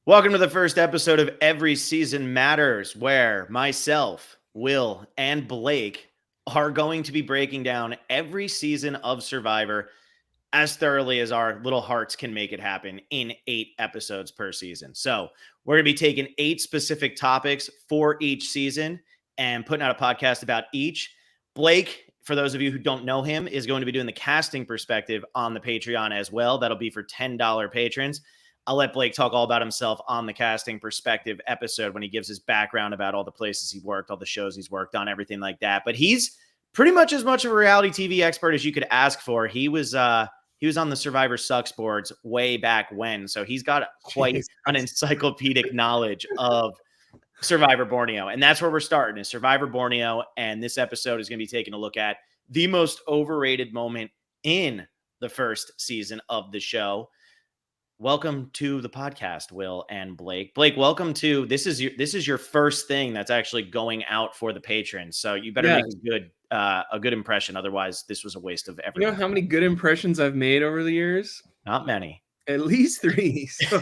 Welcome to the first episode of Every Season Matters, where myself, Will, and Blake are going to be breaking down every season of Survivor as thoroughly as our little hearts can make it happen in 8 episodes per season. So, we're going to be taking 8 specific topics for each season and putting out a podcast about each. Blake, for those of you who don't know him, is going to be doing the casting perspective on the Patreon as well. That'll be for $10 patrons. I'll let Blake talk all about himself on the casting perspective episode when he gives his background about all the places he worked, all the shows he's worked on, everything like that. But he's pretty much as much of a reality TV expert as you could ask for. He was on the Survivor Sucks boards way back when, so he's got quite an encyclopedic knowledge of Survivor Borneo. And that's where we're starting, is Survivor Borneo. And this episode is going to be taking a look at the most overrated moment in the first season of the show. Welcome to the podcast, Will and Blake. Blake, welcome to this is your first thing that's actually going out for the patrons. So you better make a good impression. Otherwise, this was a waste of everything. You know how many good impressions I've made over the years? Not many. At least 3. So.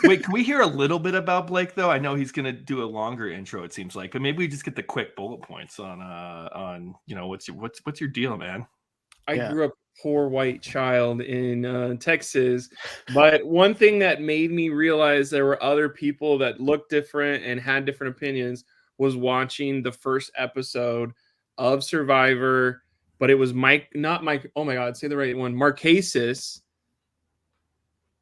Wait, can we hear a little bit about Blake though? I know he's gonna do a longer intro, it seems like, but maybe we just get the quick bullet points on what's your deal, man? I grew up a poor white child in Texas, but one thing that made me realize there were other people that looked different and had different opinions was watching the first episode of Survivor. But it was not Mike. Oh my God, say the right one. Marquesas.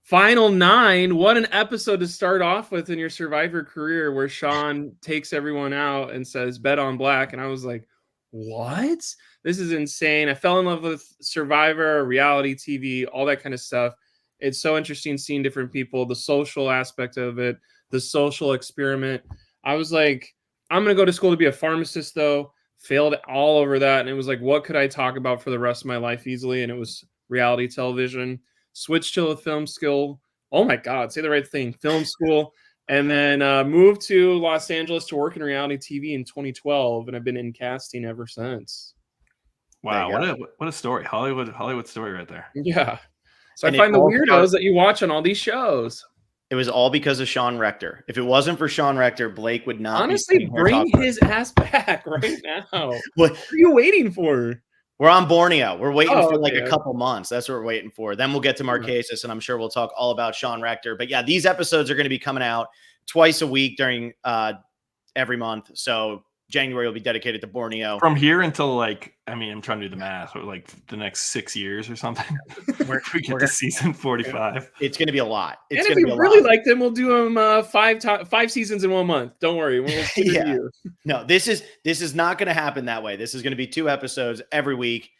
Final 9. What an episode to start off with in your Survivor career, where Sean takes everyone out and says, "Bet on black." And I was like, what? This is insane. I fell in love with Survivor, reality TV, all that kind of stuff. It's so interesting seeing different people, the social aspect of it, the social experiment. I was like, I'm going to go to school to be a pharmacist, though. Failed all over that. And it was like, what could I talk about for the rest of my life easily? And it was reality television. Switched to a film school. Oh my God, say the right thing. Film school. And then moved to Los Angeles to work in reality TV in 2012, and I've been in casting ever since. Wow, what a story. Hollywood story right there. Yeah. So I find the weirdos that you watch on all these shows. It was all because of Sean Rector. If it wasn't for Sean Rector, Blake would not. Honestly, bring his ass back right now. What are you waiting for? We're on Borneo. We're waiting for like a couple months. That's what we're waiting for. Then we'll get to Marquesas, and I'm sure we'll talk all about Sean Rector. But yeah, these episodes are going to be coming out twice a week during every month. So January will be dedicated to Borneo. From here until I'm trying to do the math, or like the next 6 years or something. we get to season 45. It's going to be a lot. And if we really like them, we'll do them 5 seasons in 1 month. Don't worry. We'll No, this is not going to happen that way. This is going to be 2 episodes every week.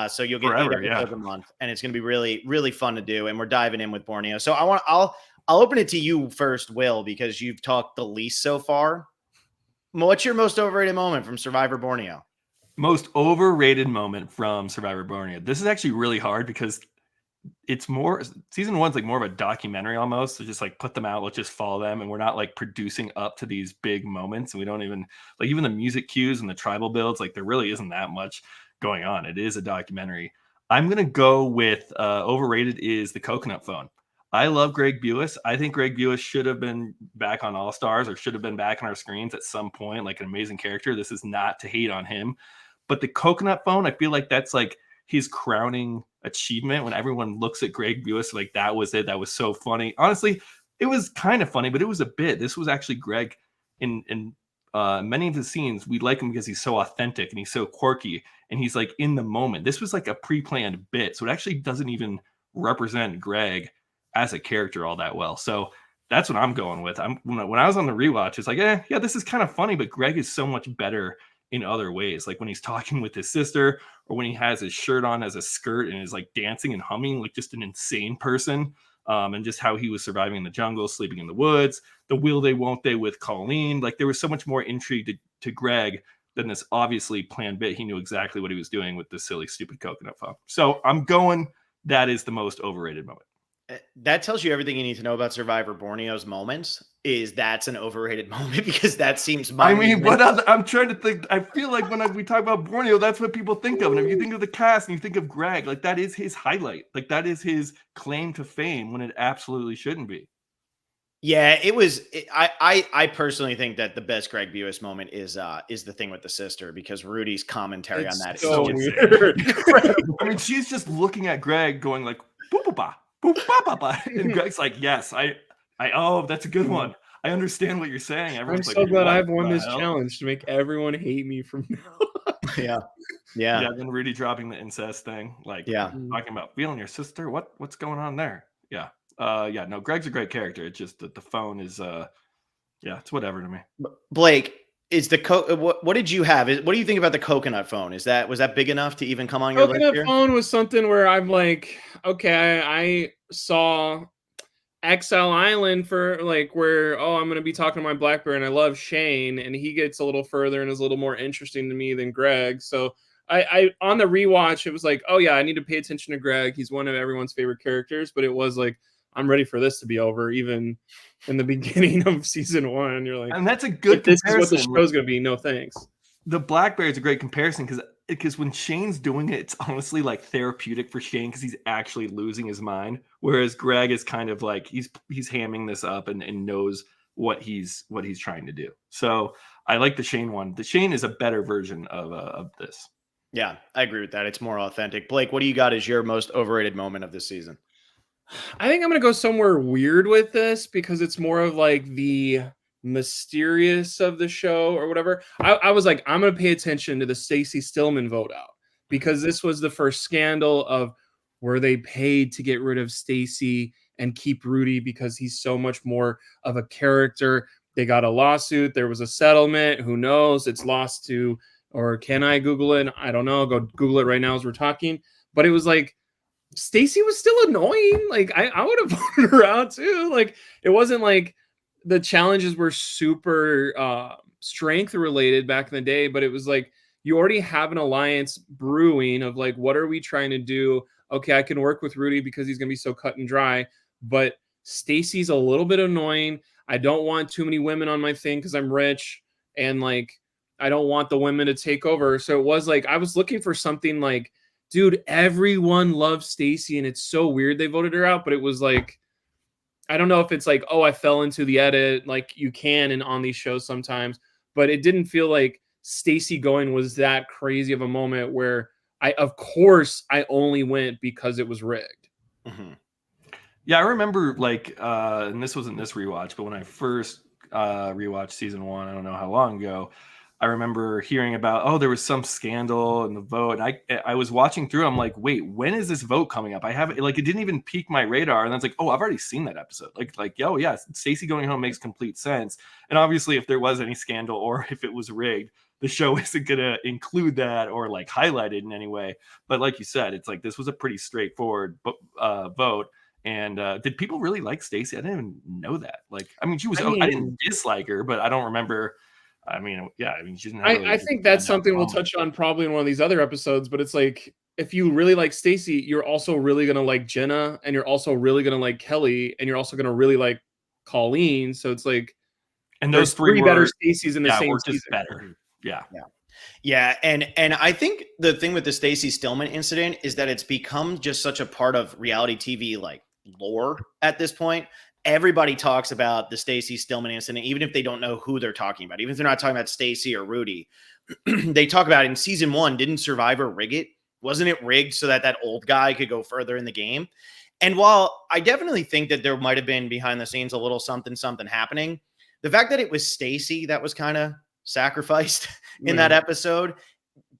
So you'll get 8 episodes a month, and it's going to be really, really fun to do. And we're diving in with Borneo. So I'll open it to you first, Will, because you've talked the least so far. What's your most overrated moment from Survivor Borneo? Most overrated moment from Survivor Borneo. This is actually really hard because it's more, season 1's like more of a documentary almost. So just like put them out, let's just follow them. And we're not like producing up to these big moments. And we don't even like even the music cues and the tribal builds, like there really isn't that much going on. It is a documentary. I'm going to go with overrated is the coconut phone. I love Greg Buis. I think Greg Buis should have been back on All Stars or should have been back on our screens at some point, like an amazing character. This is not to hate on him. But the coconut phone, I feel like that's like his crowning achievement when everyone looks at Greg Buis, like that was it. That was so funny. Honestly, it was kind of funny, but it was a bit. This was actually Greg in many of the scenes. We like him because he's so authentic and he's so quirky and he's like in the moment. This was like a pre-planned bit. So it actually doesn't even represent Greg as a character all that well. So that's what I'm going with. When I was on the rewatch, it's like, yeah, this is kind of funny, but Greg is so much better in other ways. Like when he's talking with his sister or when he has his shirt on as a skirt and is like dancing and humming like just an insane person. And just how he was surviving in the jungle, sleeping in the woods, the will they, won't they with Colleen. Like there was so much more intrigue to Greg than this obviously planned bit. He knew exactly what he was doing with this silly, stupid coconut phone. So I'm going, that is the most overrated moment. That tells you everything you need to know about Survivor Borneo's moments. Is that's an overrated moment because that seems. What other? I'm trying to think. I feel like when we talk about Borneo, that's what people think of. And if you think of the cast and you think of Greg, like that is his highlight. Like that is his claim to fame when it absolutely shouldn't be. Yeah, it was. I personally think that the best Greg Buis moment is the thing with the sister, because Rudy's commentary on It's that is so so weird. incredible. I mean, she's just looking at Greg going like, boop, boop, ba, boop, ba, ba, ba. And Greg's like, yes, oh, that's a good one. I understand what you're saying. I'm Everyone's like, so glad what I've won the this hell? challenge to make everyone hate me from now. Yeah, Yeah, yeah, then Rudy dropping the incest thing, like yeah. talking about feeling your sister. What's going on there? Yeah. Yeah, no, Greg's a great character. It's just that the phone is yeah, it's whatever to me. Blake, is the what did you have? What do you think about the coconut phone? Was that big enough to even come on your list Coconut here? phone was something where I'm like, okay, I saw Exile Island for like where, oh, I'm gonna be talking to my Blackberry and I love Shane, and he gets a little further and is a little more interesting to me than Greg. So I on the rewatch, it was like, oh yeah, I need to pay attention to Greg. He's one of everyone's favorite characters, but it was like, I'm ready for this to be over, even in the beginning of season 1. You're like, And that's a good if this is what the comparison. show's gonna be, no thanks. The Blackberry is a great comparison because when Shane's doing it, it's honestly like therapeutic for Shane because he's actually losing his mind. Whereas Greg is kind of like he's hamming this up and knows what he's trying to do. So I like the Shane one. The Shane is a better version of this. Yeah, I agree with that. It's more authentic. Blake, what do you got as your most overrated moment of this season? I think I'm gonna go somewhere weird with this because it's more of like the mysterious of the show or whatever. I was like, I'm gonna pay attention to the Stacey Stillman vote out because this was the first scandal of were they paid to get rid of Stacey and keep Rudy because he's so much more of a character. They got a lawsuit, there was a settlement, who knows? It's lost to, or can I Google it? I don't know. Go Google it right now as we're talking. But it was like Stacey was still annoying. Like I would have voted her out too. Like it wasn't like the challenges were super strength related back in the day, but it was like you already have an alliance brewing of like, what are we trying to do? Okay, I can work with Rudy because he's gonna be so cut and dry, but Stacey's a little bit annoying. I don't want too many women on my thing because I'm rich and like I don't want the women to take over. So it was like I was looking for something like, dude, everyone loves Stacey and it's so weird they voted her out, but it was like, I don't know if it's like, oh, I fell into the edit like you can and on these shows sometimes, but it didn't feel like Stacey going was that crazy of a moment where of course I only went because it was rigged. Mm-hmm. Yeah, I remember like and this wasn't this rewatch, but when I first rewatched season 1, I don't know how long ago, I remember hearing about, oh, there was some scandal in the vote. And I was watching through. I'm like, wait, when is this vote coming up? I haven't, like, it didn't even pique my radar. And I was like, oh, I've already seen that episode. Oh yeah, Stacey going home makes complete sense. And obviously, if there was any scandal or if it was rigged, the show isn't gonna include that or like highlight it in any way. But like you said, it's like this was a pretty straightforward vote. And did people really like Stacey? I didn't even know that. Like, I mean, I didn't dislike her, but I don't remember. I mean, yeah, I mean, she didn't have really. I think that's something we'll touch on probably in one of these other episodes, but it's like, if you really like Stacey, you're also really going to like Jenna, and you're also really going to like Kelly, and you're also going to really like Colleen. So it's like, and those three better Stacey's in the same were just season. better. Yeah. Yeah, and I think the thing with the Stacey Stillman incident is that it's become just such a part of reality TV like lore at this point. Everybody talks about the Stacey Stillman incident, even if they don't know who they're talking about, even if they're not talking about Stacey or Rudy. They talk about it in season 1. Didn't Survivor rig it? Wasn't it rigged so that old guy could go further in the game? And while I definitely think that there might have been behind the scenes a little something happening, the fact that it was Stacey that was kind of sacrificed in that episode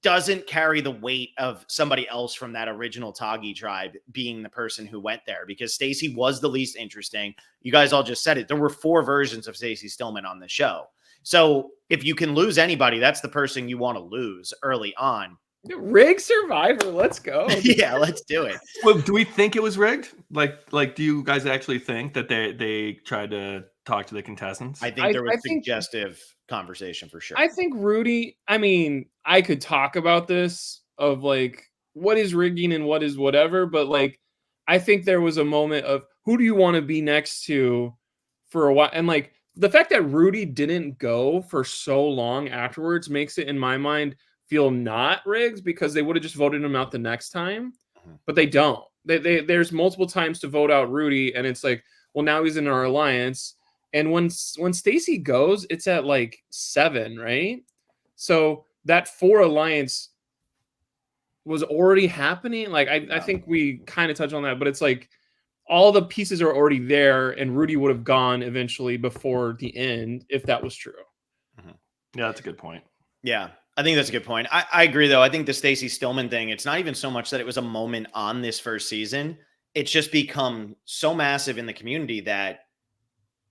doesn't carry the weight of somebody else from that original Tagi tribe being the person who went there, because Stacey was the least interesting. You guys all just said it. There were 4 versions of Stacey Stillman on the show. So if you can lose anybody, that's the person you want to lose early on. Rig Survivor, let's go. Yeah, let's do it. Well, do we think it was rigged? Like, do you guys actually think that they tried to talk to the contestants? I think there was suggestive conversation for sure. I think Rudy, I mean, I could talk about this of like what is rigging and what is whatever, but like I think there was a moment of who do you want to be next to for a while, and like the fact that Rudy didn't go for so long afterwards makes it in my mind feel not rigged, because they would have just voted him out the next time, but they don't. There's multiple times to vote out Rudy, and it's like, well, now he's in our alliance, And when Stacey goes, it's at like 7, right? So that 4 alliance was already happening. Like I think we kind of touched on that, but it's like all the pieces are already there, and Rudy would have gone eventually before the end if that was true. Yeah, that's a good point. Yeah, I think that's a good point. I agree, though. I think the Stacey Stillman thing, it's not even so much that it was a moment on this first season. It's just become so massive in the community that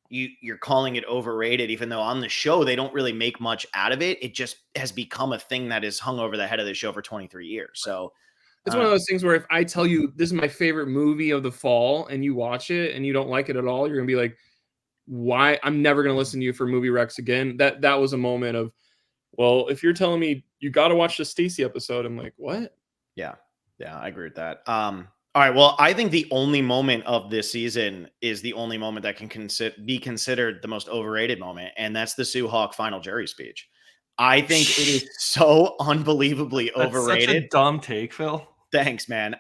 you're calling it overrated, even though on the show they don't really make much out of it. It just has become a thing that is hung over the head of the show for 23 years. So it's one of those things where if I tell you this is my favorite movie of the fall and you watch it and you don't like it at all, you're gonna be like, why? I'm never gonna listen to you for movie recs again. That was a moment of, well, if you're telling me you got to watch the Stacey episode, I'm like, what? Yeah, I agree with that. All right, well, I think the only moment of this season is the only moment that can be considered the most overrated moment, and that's the Sue Hawk final jury speech. I think it is so unbelievably That's overrated. such a dumb take, Phil. Thanks, man.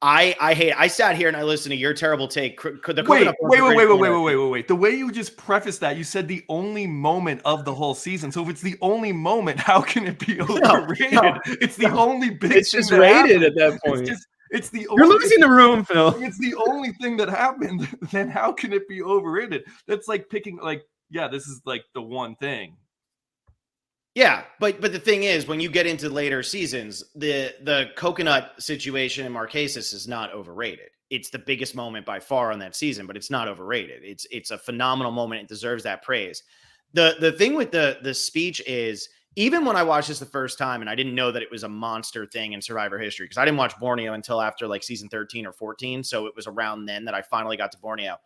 I sat here and I listened to your terrible take. Wait. The way you just prefaced that, you said the only moment of the whole season. So if it's the only moment, how can it be overrated? It's the only big It's thing just that rated happened. at that point. It's the You're losing the room, Phil. If it's the only thing that happened, then how can it be overrated? That's like picking this is like the one thing. Yeah, but the thing is, when you get into later seasons, the coconut situation in Marquesas is not overrated. It's the biggest moment by far on that season, but it's not overrated. It's a phenomenal moment. It deserves that praise. The thing with the speech is, even when I watched this the first time and I didn't know that it was a monster thing in Survivor history, because I didn't watch Borneo until after like season 13 or 14. So it was around then that I finally got to Borneo.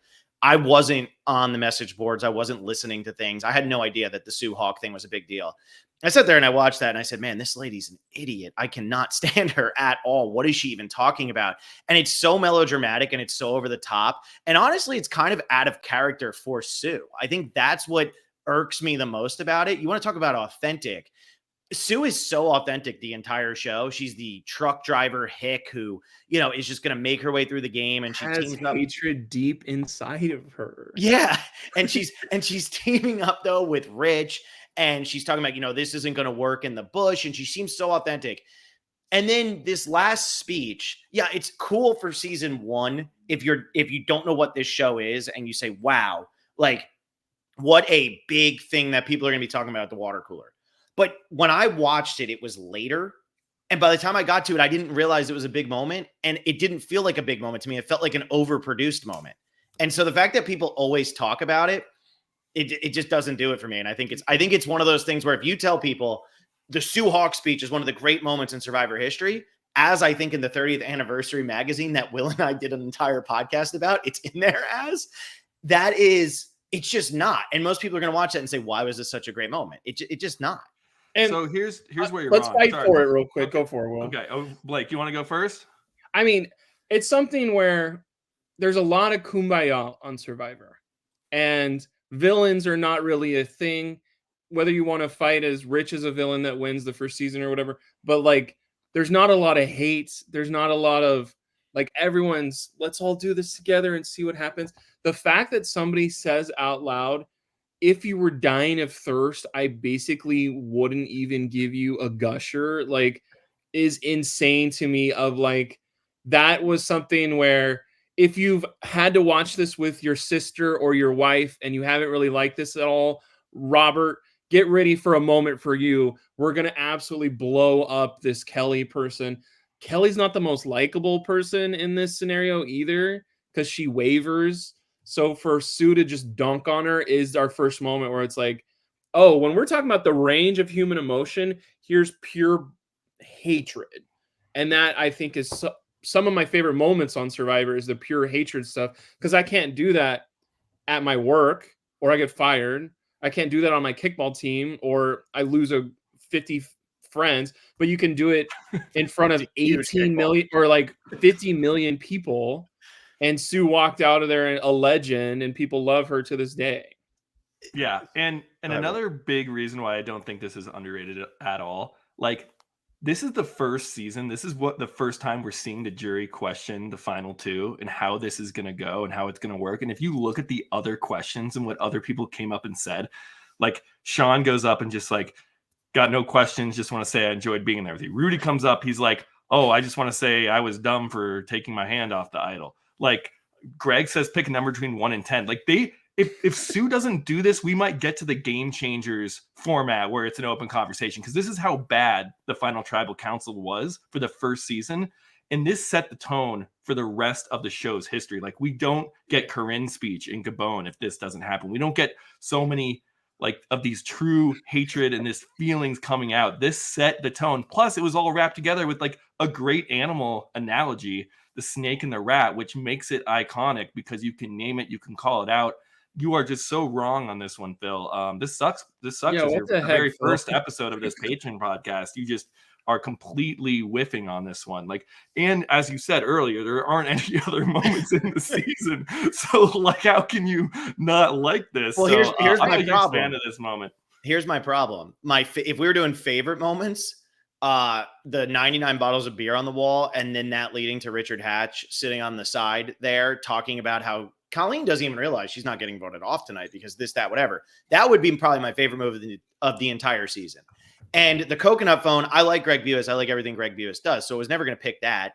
I wasn't on the message boards. I wasn't listening to things. I had no idea that the Sue Hawk thing was a big deal. I sat there and I watched that and I said, man, this lady's an idiot. I cannot stand her at all. What is she even talking about? And it's so melodramatic and it's so over the top. And honestly, it's kind of out of character for Sue. I think that's what irks me the most about it. You want to talk about authentic. Sue is so authentic the entire show. She's the truck driver hick who, is just going to make her way through the game, and she has teams up hatred deep inside of her. Yeah, and she's teaming up though with Rich, and she's talking about, this isn't going to work in the bush, and she seems so authentic. And then this last speech, yeah, it's cool for season 1 if you don't know what this show is and you say, wow, like what a big thing that people are going to be talking about at the water cooler. But when I watched it, it was later. And by the time I got to it, I didn't realize it was a big moment. And it didn't feel like a big moment to me. It felt like an overproduced moment. And so the fact that people always talk about it, it just doesn't do it for me. And I think it's one of those things where if you tell people the Sue Hawk speech is one of the great moments in Survivor history, as I think in the 30th anniversary magazine that Will and I did an entire podcast about, it's in there as, it's just not. And most people are going to watch that and say, why was this such a great moment? It's just not. And so here's where you're let's wrong. Fight for it real quick. Okay. Go for it, Will. Okay. Oh, Blake, you want to go first? I mean, it's something where there's a lot of kumbaya on Survivor, and villains are not really a thing. Whether you want to fight as Rich as a villain that wins the first season or whatever, but like, there's not a lot of hate. There's not a lot of like everyone's let's all do this together and see what happens. The fact that somebody says out loud, if you were dying of thirst, I basically wouldn't even give you a gusher, like, is insane to me. Of like, that was something where if you've had to watch this with your sister or your wife and you haven't really liked this at all, Robert, get ready for a moment for you. We're going to absolutely blow up this Kelly person. Kelly's not the most likable person in this scenario either, because she wavers. So for Sue to just dunk on her is our first moment where it's like, oh, when we're talking about the range of human emotion, here's pure hatred. And that, I think, is some of my favorite moments on Survivor, is the pure hatred stuff, because I can't do that at my work or I get fired. I can't do that on my kickball team or I lose 50 friends, but you can do it in front of 18 million or like 50 million people. And Sue walked out of there a legend, and people love her to this day. Yeah, and another big reason why I don't think this is underrated at all, like, this is the first season. This is what the first time we're seeing the jury question the final two and how this is going to go and how it's going to work. And if you look at the other questions and what other people came up and said, like Sean goes up and just like, got no questions, just want to say I enjoyed being there with you. Rudy comes up, he's like, oh, I just want to say I was dumb for taking my hand off the idol. Like Greg says, pick a number between 1 and 10. Like if Sue doesn't do this, we might get to the Game Changers format where it's an open conversation, because this is how bad the final tribal council was for the first season. And this set the tone for the rest of the show's history. Like we don't get Corinne's speech in Gabon if this doesn't happen. We don't get so many like of these true hatred and this feelings coming out. This set the tone. Plus it was all wrapped together with like a great animal analogy, the snake and the rat, which makes it iconic because you can name it, you can call it out. You are just so wrong on this one, Phil. This sucks. This sucks. Yeah, Your very first episode of this Patreon podcast. You just are completely whiffing on this one. Like, and as you said earlier, there aren't any other moments in the season. So, like, how can you not like this? Well, so, here's I'm my a huge problem. fan of this moment. Here's my problem. If we were doing favorite moments, the 99 bottles of beer on the wall, and then that leading to Richard Hatch sitting on the side there talking about how Colleen doesn't even realize she's not getting voted off tonight because this, that, whatever. That would be probably my favorite move of the entire season. And the coconut phone, I like Greg Buis. I like everything Greg Buis does. So I was never going to pick that.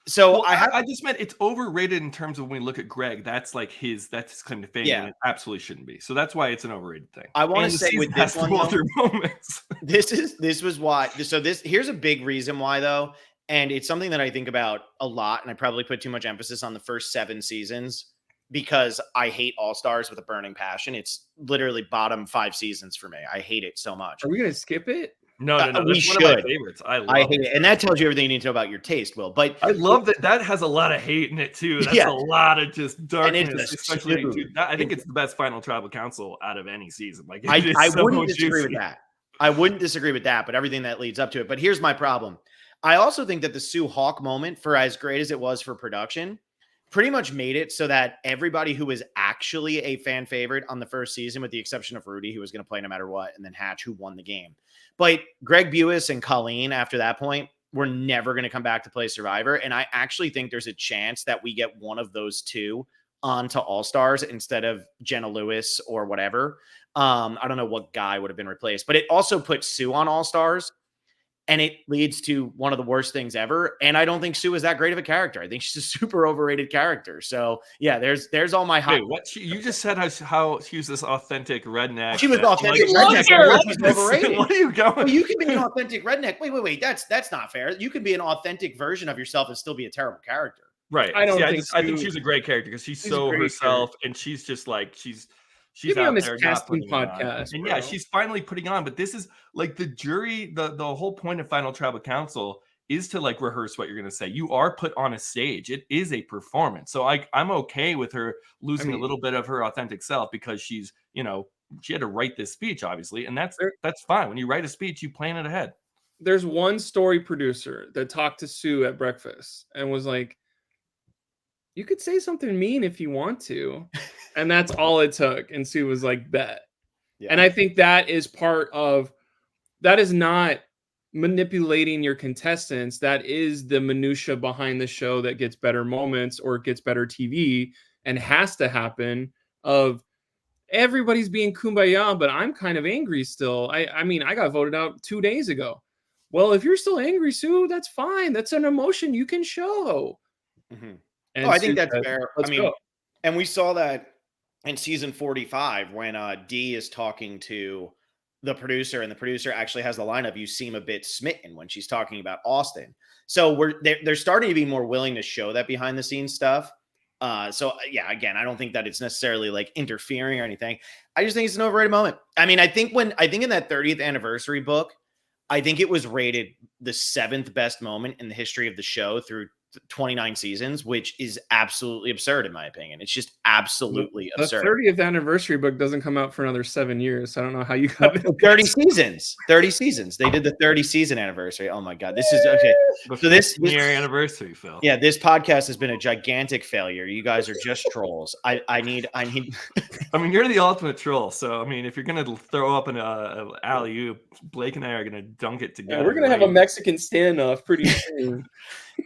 So well, I just meant it's overrated in terms of when we look at Greg. That's like that's his claim to fame. Yeah. And it absolutely shouldn't be. So that's why it's an overrated thing. I want to say with this one, other moments. this was why. So here's a big reason why though. And it's something that I think about a lot. And I probably put too much emphasis on the first 7 seasons because I hate All Stars with a burning passion. It's literally bottom 5 seasons for me. I hate it so much. Are we going to skip it? No. We That's should. one of my favorites. I hate it. And that tells you everything you need to know about your taste, Will. But I love that has a lot of hate in it too. That's a lot of just darkness, especially I think it's the best final tribal council out of any season. Like I wouldn't disagree with that. I wouldn't disagree with that, but everything that leads up to it. But here's my problem. I also think that the Sue Hawk moment, for as great as it was for production, pretty much made it so that everybody who was actually a fan favorite on the first season, with the exception of Rudy, who was going to play no matter what, and then Hatch, who won the game. But Greg Buis and Colleen, after that point, were never going to come back to play Survivor. And I actually think there's a chance that we get one of those two onto All-Stars instead of Jenna Lewis or whatever. I don't know what guy would have been replaced, but it also puts Sue on All-Stars. And it leads to one of the worst things ever. And I don't think Sue is that great of a character. I think she's a super overrated character. So yeah, there's all my hot. Wait, what? You just said how she was this authentic redneck. She was authentic redneck. Overrated. What are you going? Well, you can be an authentic redneck. Wait. That's not fair. You can be an authentic version of yourself and still be a terrible character. Right. I think she's a great character because she's so herself, and she's just like she's out on this there casting podcast, and bro. she's finally putting on. But this is like the jury. The whole point of Final Tribal Council is to like rehearse what you're going to say. You are put on a stage. It is a performance. So I'm okay with her losing a little bit of her authentic self because she's she had to write this speech obviously, and that's fine. When you write a speech, you plan it ahead. There's one story producer that talked to Sue at breakfast and was like, you could say something mean if you want to. And that's all it took. And Sue was like, bet. Yeah. And I think that is that is not manipulating your contestants. That is the minutia behind the show that gets better moments or gets better TV and has to happen of everybody's being kumbaya, but I'm kind of angry still. I mean, I got voted out 2 days ago. Well, if you're still angry, Sue, that's fine. That's an emotion you can show. Mm-hmm. I think that's fair. I mean, and we saw that in season 45 when Dee is talking to the producer, and the producer actually has the line of, you seem a bit smitten, when she's talking about Austin. So they're starting to be more willing to show that behind the scenes stuff. So yeah, again, I don't think that it's necessarily like interfering or anything. I just think it's an overrated moment. I mean, I think in that 30th anniversary book, I think it was rated the 7th best moment in the history of the show through 29 seasons, which is absolutely absurd in my opinion. It's just absolutely The absurd. 30th anniversary book doesn't come out for another 7 years. So I don't know how you No, got it. 30 seasons. 30 seasons. They did the 30 season anniversary. Oh my god. This is okay. The So this 15-year anniversary, Phil. yeah, this podcast has been a gigantic failure. You guys are just trolls. I need I mean, you're the ultimate troll. So, I mean, if you're gonna throw up an alley-oop, Blake and I are gonna dunk it together. Yeah, we're gonna have a Mexican standoff pretty soon.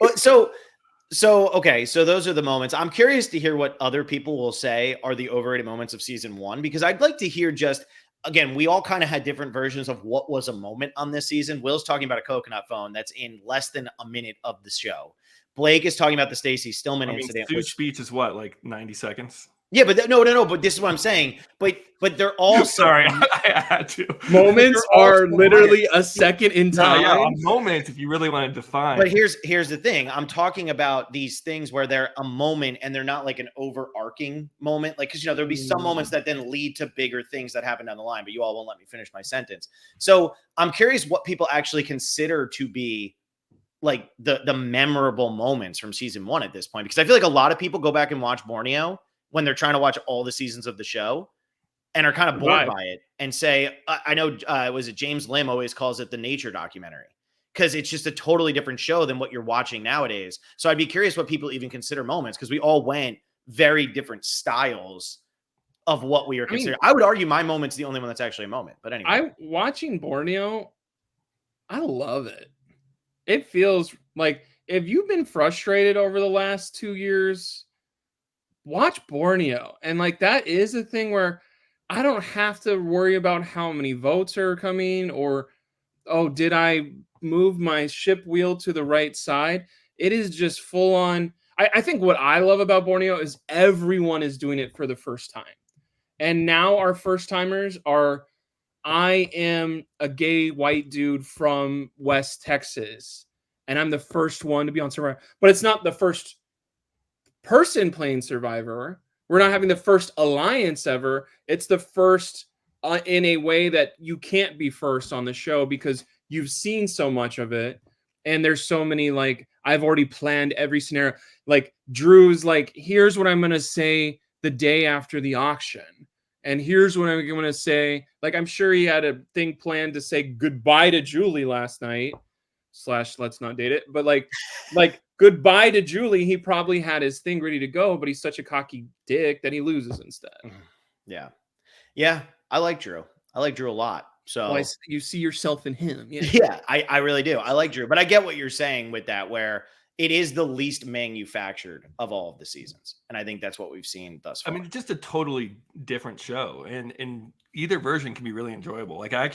Okay, so those are the moments. I'm curious to hear what other people will say are the overrated moments of season 1, because I'd like to hear just again, we all kind of had different versions of what was a moment on this season. Will's talking about a coconut phone that's in less than a minute of the show. Blake is talking about the Stacey Stillman incident. Sue's speech is what, like 90 seconds? Yeah, but no. But this is what I'm saying. But they're all sorry, I had to. Moments are literally a second in time. No, yeah, a moment if you really want to define. But here's the thing. I'm talking about these things where they're a moment and they're not like an overarching moment. Like, because there'll be some moments that then lead to bigger things that happen down the line. But you all won't let me finish my sentence. So I'm curious what people actually consider to be like the memorable moments from season 1 at this point, because I feel like a lot of people go back and watch Borneo when they're trying to watch all the seasons of the show and are kind of bored by it and say, I know, was it James Lim always calls it the nature documentary, because it's just a totally different show than what you're watching nowadays. So I'd be curious what people even consider moments, because we all went very different styles of what we are considering. I would argue my moment's the only one that's actually a moment, but anyway. Watching Borneo, I love it. It feels like if you've been frustrated over the last 2 years, watch Borneo. And like, that is a thing where I don't have to worry about how many votes are coming or, oh, did I move my ship wheel to the right side? It is just full on. I think what I love about Borneo is everyone is doing it for the first time. And now our first timers are, I am a gay white dude from West Texas, and I'm the first one to be on Survivor. But it's not the first person playing Survivor. We're not having the first alliance ever. It's the first in a way that you can't be first on the show because you've seen so much of it. And there's so many, like, I've already planned every scenario. Like, Drew's like, here's what I'm going to say the day after the auction. And here's what I'm going to say. Like, I'm sure he had a thing planned to say goodbye to Julie last night. / let's not date it. But like goodbye to Julie. He probably had his thing ready to go, but he's such a cocky dick that he loses instead. Yeah. Yeah. I like Drew. I like Drew a lot. So you see yourself in him. Yeah, I really do. I like Drew, but I get what you're saying with that, where it is the least manufactured of all of the seasons. And I think that's what we've seen thus far. I mean, just a totally different show. And either version can be really enjoyable. Like, I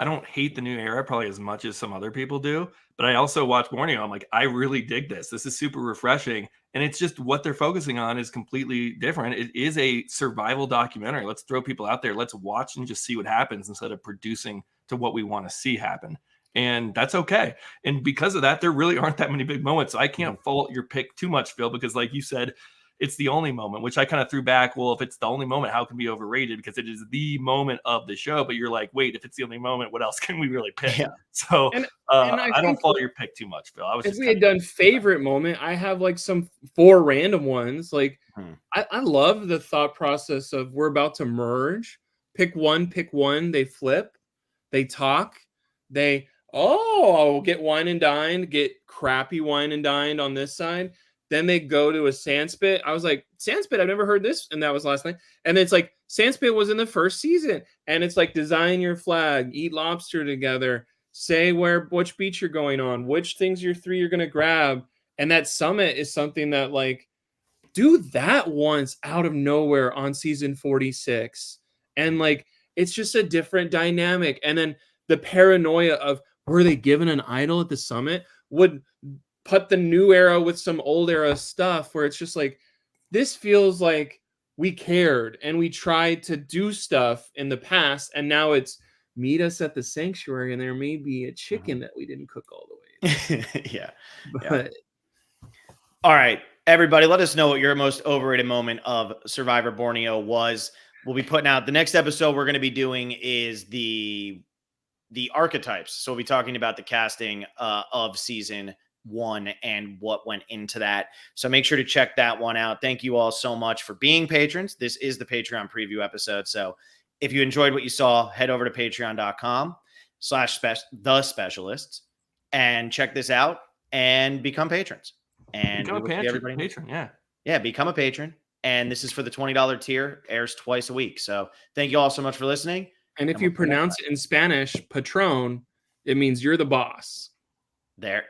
don't hate the new era probably as much as some other people do, but I also watch Borneo. I'm like, I really dig this. This is super refreshing. And it's just what they're focusing on is completely different. It is a survival documentary. Let's throw people out there. Let's watch and just see what happens instead of producing to what we want to see happen. And that's okay. And because of that, there really aren't that many big moments. So I can't fault your pick too much, Phil, because like you said, it's the only moment, which I kind of threw back. Well, if it's the only moment, how can it be overrated? Because it is the moment of the show. But you're like, wait, if it's the only moment, what else can we really pick? Yeah. So and I don't fault your pick too much, Phil. If we had done favorite moment, I have like some 4 random ones. Like I love the thought process of we're about to merge. Pick one. They flip. They talk. I'll get wine and dined, get crappy wine and dined on this side. Then they go to a sandspit. I was like, sandspit, I've never heard this. And that was last night. And it's like, sandspit was in the first season. And it's like, design your flag, eat lobster together, say which beach you're going on, which things you're going to grab. And that summit is something that, like, do that once out of nowhere on season 46. And like, it's just a different dynamic. And then the paranoia of, were they given an idol at the summit? Would put the new era with some old era stuff where it's just like, this feels like we cared and we tried to do stuff in the past. And now it's meet us at the sanctuary and there may be a chicken that we didn't cook all the way. Yeah. But all right, everybody, let us know what your most overrated moment of Survivor Borneo was. We'll be putting out the next episode we're going to be doing is the archetypes. So we'll be talking about the casting of season won and what went into that. So make sure to check that one out. Thank you all so much for being patrons. This is the Patreon preview episode. So if you enjoyed what you saw, head over to patreon.com/the specialists and check this out and become patrons. And Become we will see everybody. patron. Yeah. Yeah, become a patron. And this is for the $20 tier, airs twice a week. So thank you all so much for listening. And if you pronounce it in Spanish, patron, it means you're the boss. There.